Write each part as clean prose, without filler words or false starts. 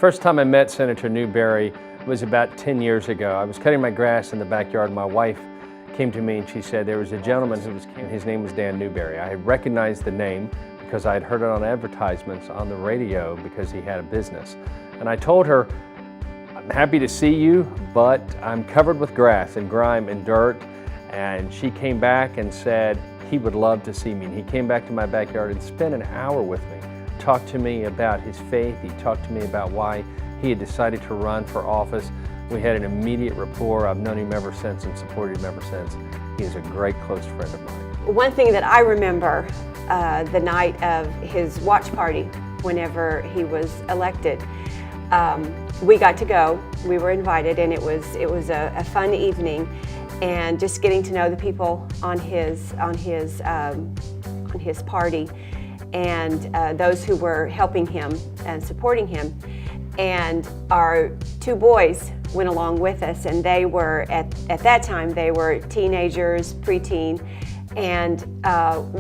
First time I met Senator Newberry was about 10 years ago. I was cutting my grass in the backyard. My wife came to me and she said there was a gentleman his name was Dan Newberry. I had recognized the name because I had heard it on advertisements on the radio because he had a business. And I told her, I'm happy to see you, but I'm covered with grass and grime and dirt. And she came back and said he would love to see me. And he came back to my backyard and spent an hour with me. Talked to me about his faith. He talked to me about why he had decided to run for office. We had an immediate rapport. I've known him ever since and supported him ever since. He is a great close friend of mine. One thing that I remember the night of his watch party whenever he was elected, we got to go. We were invited, and it was a fun evening, and just getting to know the people on his party and those who were helping him and supporting him. And our two boys went along with us, and they were, at that time, they were teenagers, preteen, and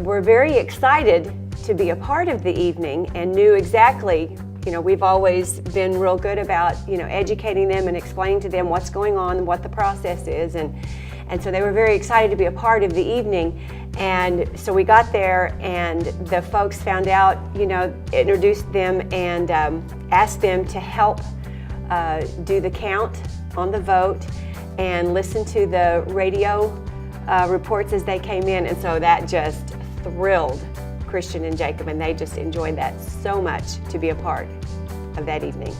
were very excited to be a part of the evening and knew exactly, we've always been real good about, educating them and explaining to them what's going on and what the process is. And so they were very excited to be a part of the evening. And so we got there, and the folks found out, introduced them and asked them to help do the count on the vote and listen to the radio reports as they came in. And so that just thrilled Christian and Jacob, and they just enjoyed that so much to be a part of that evening.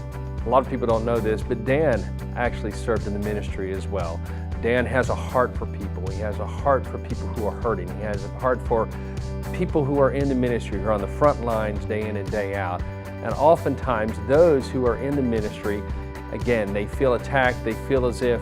A lot of people don't know this, but Dan actually served in the ministry as well. Dan has a heart for people. He has a heart for people who are hurting. He has a heart for people who are in the ministry, who are on the front lines day in and day out. And oftentimes those who are in the ministry, again, they feel attacked. They feel as if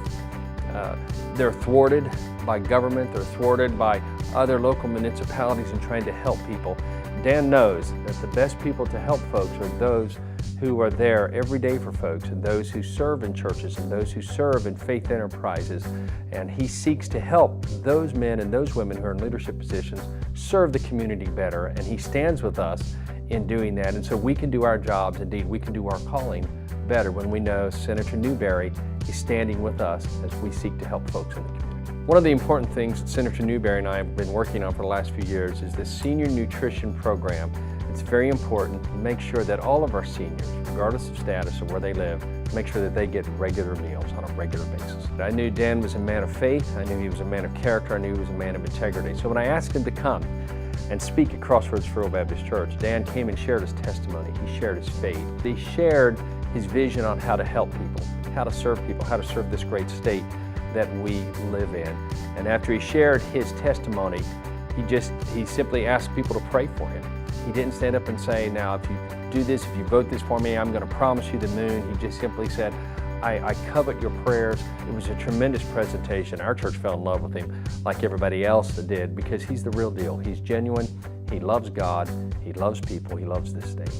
they're thwarted by government. They're thwarted by other local municipalities in trying to help people. Dan knows that the best people to help folks are those who are there every day for folks, and those who serve in churches and those who serve in faith enterprises. And he seeks to help those men and those women who are in leadership positions serve the community better, and he stands with us in doing that. And so we can do our jobs, indeed, we can do our calling better when we know Senator Newberry is standing with us as we seek to help folks in the community. One of the important things that Senator Newberry and I have been working on for the last few years is the senior nutrition program. It's very important to make sure that all of our seniors, regardless of status or where they live, make sure that they get regular meals on a regular basis. I knew Dan was a man of faith. I knew he was a man of character. I knew he was a man of integrity. So when I asked him to come and speak at Crossroads Rural Baptist Church, Dan came and shared his testimony. He shared his faith. He shared his vision on how to help people, how to serve people, how to serve this great state that we live in. And after he shared his testimony, he simply asked people to pray for him. He didn't stand up and say, now if you do this, if you vote this for me, I'm going to promise you the moon. He just simply said, I covet your prayers. It was a tremendous presentation. Our church fell in love with him like everybody else did, because he's the real deal. He's genuine. He loves God. He loves people. He loves this state.